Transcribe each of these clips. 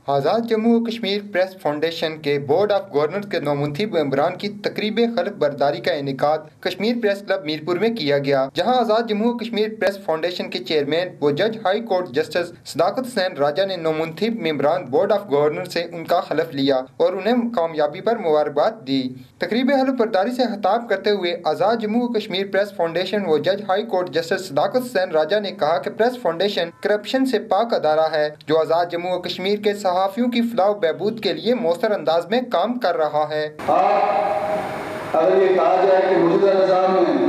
آزاد جموں و Kashmir press foundation کے board of governors کے نومنتخب ممبران کی تقریب خلف برداری کا انعقاد کشمیر پریس کلب میرپور میں کیا گیا، جہاں آزاد جموں و کشمیر پریس فاؤنڈیشن کے چیئرمین و جج ہائی کورٹ جسٹس صداقت حسین راجہ نے نومنتخب ممبران بورڈ آف گورنرز سے ان کا حلف لیا اور انہیں کامیابی پر مبارکباد دی۔ تقریب حلف برداری سے خطاب کرتے ہوئے آزاد جموں و کشمیر پریس فاؤنڈیشن و جج ہائی کورٹ جسٹس صداقت حسین راجہ نے کہا کہ پریس فاؤنڈیشن کرپشن سے پاک ادارہ ہے جو آزاد جموں و کشمیر کے صحافیوں کی فلاح و بہبود کے لیے مؤثر انداز میں کام کر رہا ہے۔ اگر یہ کہا جائے کہ موجودہ نظام میں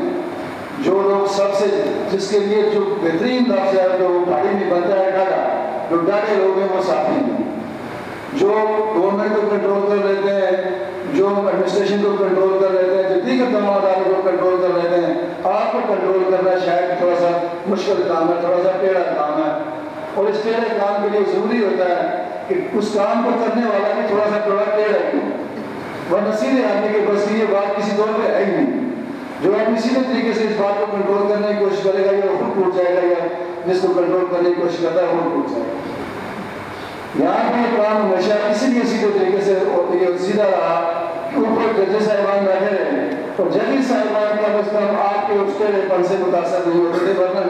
جو لوگ سب سے جس کے لیے جو بہترین لفظ ہے جو گاڑی میں بنتا ہے ڈاٹا، جو ڈاٹے لوگ ہیں وہ صحافی ہیں، جو گورنمنٹ کو کنٹرول کر لیتے ہیں، جو ایڈمنسٹریشن کو کنٹرول کر لیتے ہیں، جو دیگر تمام اداروں کو کنٹرول کر لیتے ہیں۔ آپ کو کنٹرول کرنا شاید تھوڑا سا مشکل کام ہے، تھوڑا سا ٹیڑھا کام ہے، اور اس ٹیڑھے کام کے لیے ضروری ہوتا ہے کہ اس کام کو کرنے والا بھی تھوڑا سا ٹیڑھا ہے، ورنہ سیدھے آدمی کے بس یہ بات کسی طور پہ ہے ہی نہیں۔ جو آدمی سیدھے طریقے سے اس بات کو کنٹرول کرنے کی کوشش کرے گا یا خود ٹوٹ جائے گا، یا جس کو کنٹرول کرنے کی کوشش کرتا ہے وہ ٹوٹ جائے گا۔ یہاں پہ یہ کام ہمیشہ اسی لیے سیدھے طریقے سے یہ سیدھا رہا کہ اوپر ججز صاحبان بیٹھے رہے اور ججز صاحبان کا بس کام آپ کے اس ٹیڑھے پن سے متاثر نہیں ہوتے تھے، ورنہ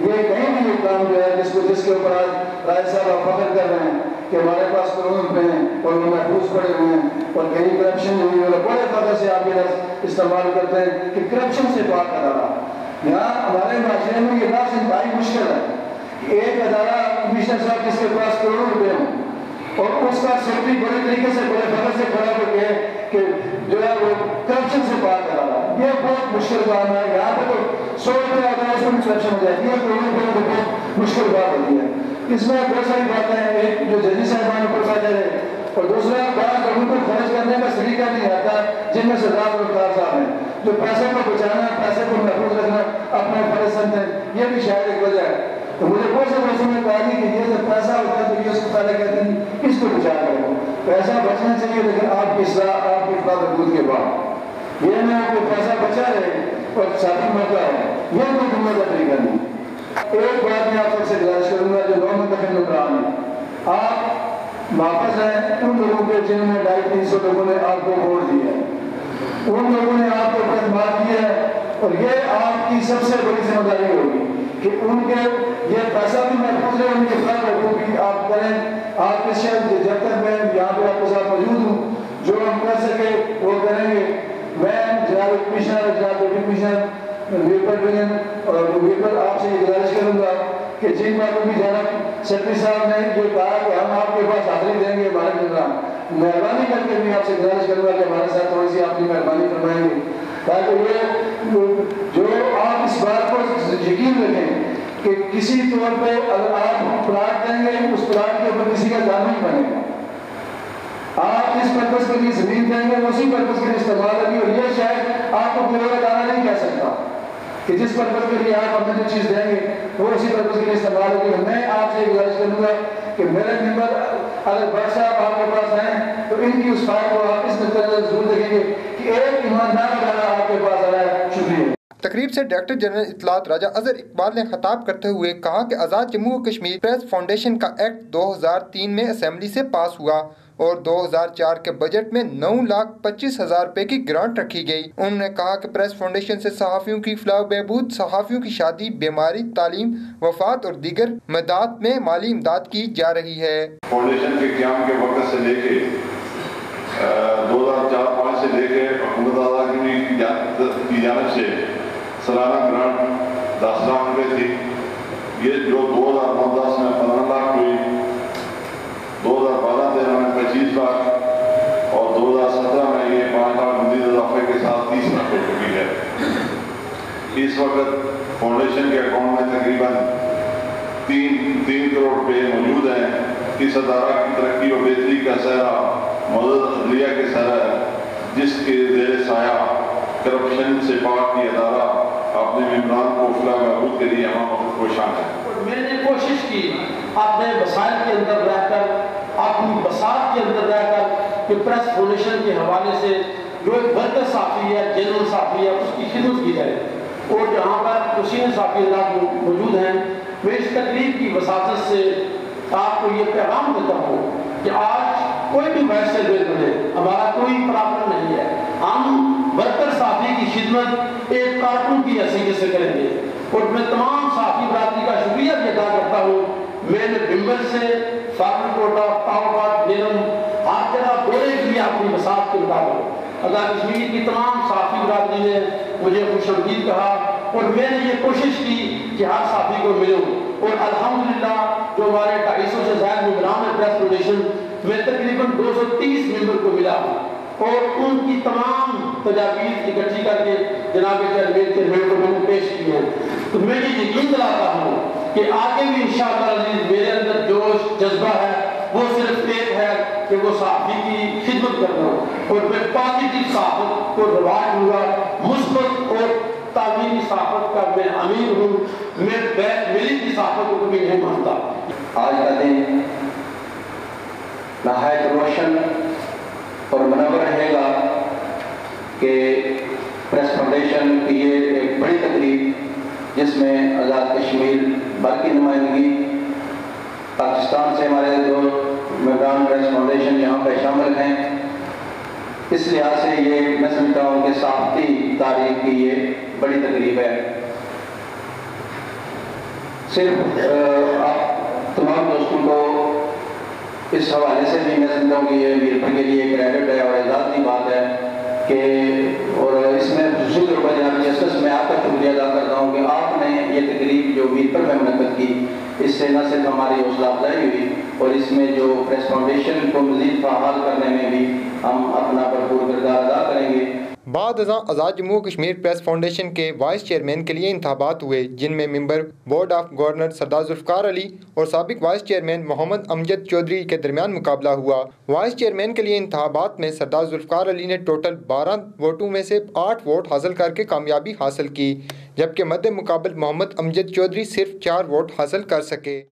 یہ کہیں بھی یہ کام جو ہے جس کے اوپر آج رائے صاحب فخر کر رہے ہیں کہ ہمارے پاس قانون پہ ہیں اور وہ محفوظ پڑے ہوئے ہیں اور کہیں کرپشن نہیں ہے، بڑے فخر سے آپ یہ لفظ استعمال کرتے ہیں کہ کرپشن سے پاک ادارہ۔ یہاں ہمارے معاشرے میں یہ لفظ انتہائی مشکل ہے کہ ایک ادارہ کمشنر صاحب جس کے پاس کروڑوں روپے ہوں اور اس کا سیکرٹری بڑے طریقے سے بڑے فخر سے کھڑا کر کے کہ جو ہے وہ کرپشن سے پاک ادارہ، یہ بہت مشکل کام ہے۔ یہاں پہ تو 100 روپے اگر اس میں کرپشن ہو جاتی ہے، کروڑوں روپے تو بہت مشکل بات ہوتی ہے۔ اس میں بہت ساری باتیں ہیں، ایک جو ججی صاحبان اوپر فائدہ ہے اور دوسرا بعض لوگوں کو خرچ کرنے کا طریقہ نہیں آتا، جن میں سردار مختار صاحب ہیں جو پیسے کو بچانا، پیسے کو محفوظ رکھنا اپنا فرض سمجھتے ہیں، یہ بھی شاید ایک وجہ ہے۔ تو مجھے بہت سے دوستوں نے کہا کہ یہ جب پیسہ ہوتا ہے تو یہ اس کو پہلے کہتے ہیں اس کو بچا کرو، پیسہ بچنا چاہیے لیکن آپ کی اصلاح، آپ کی فلاح بہبود کے بعد، یہ نہ کہ پیسہ بچا رہے اور ساتھی مرتا ہے، یہ کوئی دنیا کا طریقہ نہیں۔ ایک بات میں آپ سب سے گزارش کروں گا، جو نومنتخب ممبران ہیں، آپ واپس ہیں ان لوگوں کے جن میں 250-300 لوگوں نے آپ کو ووٹ دیا ہے، ان لوگوں نے آپ کو اعتماد کیا ہے اور یہ آپ کی سب سے بڑی ذمہ داری ہوگی کہ ان کے یہ پیسہ بھی محفوظ ہے، ان کے فلاح بہبود بھی آپ کریں۔ آپ کے شہر جب تک میں یہاں پہ آپ کے ساتھ موجود ہوں، جو ہم کر سکے وہ کریں گے۔ میں جناب کمشنر، جناب ڈپٹی کمشنر اور ویپر آپ سے یہ گزارش کروں گا کہ جن باتوں کی جناب سیکرٹری صاحب نے جو کہا کہ ہم آپ کے پاس حاضری دیں گے ہمارے ممبران، مہربانی کر کے میں آپ سے گزارش کروں گا کہ ہمارے ساتھ تھوڑی سی آپ کی مہربانی فرمائیں گے، تاکہ یہ جو آپ اس بات کو یقین رکھیں کہ کسی طور پہ اگر آپ پلاٹ دیں گے اس پلاٹ کے اوپر کسی کا دام نہیں بنے گا، آپ جس پرپس کے لیے زمین دیں گے اسی پرپس کے لیے استعمال ہوگی، اور یہ شاید آپ کو کوئی اور ادارہ نہیں کہہ سکتا کہ جس پرپس کے لیے آپ اپنے جو چیز دیں گے وہ اسی پرپس کے لیے استعمال ہوگی۔ میں آپ سے گزارش کروں گا کہ میرے ممبر اگر بٹ صاحب آپ کے پاس ہیں تو ان کی اس فائل کو آپ اس نقطۂ نظر ضرور دیکھیں گے کہ ایک ایماندار ادارہ آپ کے پاس آیا ہے۔ شکریہ۔ تقریب سے ڈائریکٹر جنرل اطلاعات راجہ اظہر اقبال نے خطاب کرتے ہوئے کہا کہ آزاد جموں و کشمیر پریس فاؤنڈیشن کا ایکٹ 2003 میں اسمبلی سے پاس ہوا اور 2004 کے بجٹ میں 9,25,000 روپے کی گرانٹ رکھی گئی۔ انہوں نے کہا کہ پریس فاؤنڈیشن سے صحافیوں کی فلاح و بہبود، صحافیوں کی شادی، بیماری، تعلیم، وفات اور دیگر مدات میں مالی امداد کی جا رہی ہے۔ فاؤنڈیشن کے قیام کے وقت سے لے کے 2004-05 سے لے کے حکومت آزاد کی جانب سے سالانہ گرانٹ 10 لاکھ روپے تھی، یہ جو 2009-10 میں 15 لاکھ ہوئی، 2012-13 میں 25 لاکھ اور 2017 میں یہ 5 لاکھ مزید اضافے کے ساتھ 30 لاکھ ہو چکی ہے۔ اس وقت فاؤنڈیشن کے اکاؤنٹ میں تقریباً 3 کروڑ روپے موجود ہیں۔ اس ادارہ کی ترقی و بہتری کا سہرا معزز عدلیہ کے سہرا ہے، جس کے زیر سایہ کرپشن سے پاک یہ ادارہ اپنے ممبران کو فلاح بہبود کے لیے ہمہ وقت کوشاں ہے۔ میں نے کوشش کی اپنے وسائل کے اندر رہ کر، اپنی بساط کے اندر رہ کر کہ پریس فاؤنڈیشن کے حوالے سے جو ایک ورکر صحافی ہے، جنرل صحافی ہے، اس کی خدمت کی جائے، اور جہاں پر حسین صحافی حضرات موجود ہیں، میں اس تقریب کی وساطت سے آپ کو یہ پیغام دیتا ہوں کہ آج کوئی بھی ویسے دل بنے، ہمارا کوئی پرابلم نہیں ہے، ہم ورکر صحافی کی خدمت ایک کارکن کی حیثیت سے کریں گے۔ اور میں تمام صحافی برادری کا شکریہ بھی ادا کرتا ہوں۔ میں نے بمبل سے فارم کوٹا، پاؤ نیلم ہر جگہ دورے کیے اپنی بساط کے مطابق۔ آزاد کشمیر کی تمام صحافی برادری نے مجھے خوش آمدید کہا اور میں نے یہ کوشش کی کہ ہر صحافی کو ملوں، اور الحمدللہ جو ہمارے 250 سے زائد ممبران ہیں پریس فاؤنڈیشن میں تقریباً 230 ممبر کو ملا ہوں، اور ان کی تمام تجاویز اکٹھی کر کے جناب چیئرمین کو میں نے پیش کی ہیں۔ تو میں یہ یقین دلاتا ہوں کہ آگے بھی انشاءاللہ عزیز میرے اندر جوش جذبہ ہے، وہ صرف ایک ہے کہ وہ صحافی کی خدمت کرنا، اور میں پازیٹیو صحافت کو رواج دوں گا، مثبت اور تعلیمی صحافت کا میں امیر ہوں، میں بیک ملی کی صحافت کو بھی نہیں مانتا۔ آج کا دن نہایت روشن اور منور رہے گا کہ پریس فاؤنڈیشن کی یہ ایک بڑی تقریب جس میں آزاد کشمیر بھر کی نمائندگی، پاکستان سے ہمارے دو ممبران پریس فاؤنڈیشن یہاں پہ شامل ہیں، اس لحاظ سے یہ میں سمجھتا ہوں کہ صحافتی تاریخ کی یہ بڑی تقریب ہے۔ صرف آپ تمام دوستوں کو اس حوالے سے بھی میں سمجھتا ہوں کہ یہ میرپور کے لیے کریڈٹ ہے اور اعزاز کی بات ہے کہ، اور اس میں خصوصی طور پر جناب جسٹس میں آپ کا شکریہ ادا کرتا ہوں کہ آپ نے یہ تقریب جو میرپور میں منعقد کی، اس سے نہ صرف ہماری حوصلہ افزائی ہوئی اور اس میں جو پریس فاؤنڈیشن کو مزید فعال کرنے میں بھی ہم اپنا بھرپور کردار ادا کریں گے۔ بعد ازاں آزاد جموں کشمیر پریس فاؤنڈیشن کے وائس چیئرمین کے لیے انتخابات ہوئے، جن میں ممبر بورڈ آف گورنر سردار ذوالفقار علی اور سابق وائس چیئرمین محمد امجد چودھری کے درمیان مقابلہ ہوا۔ وائس چیئرمین کے لیے انتخابات میں سردار ذوالفقار علی نے ٹوٹل 12 ووٹوں میں سے 8 ووٹ حاصل کر کے کامیابی حاصل کی، جبکہ مد مقابل محمد امجد چودھری صرف 4 ووٹ حاصل کر سکے۔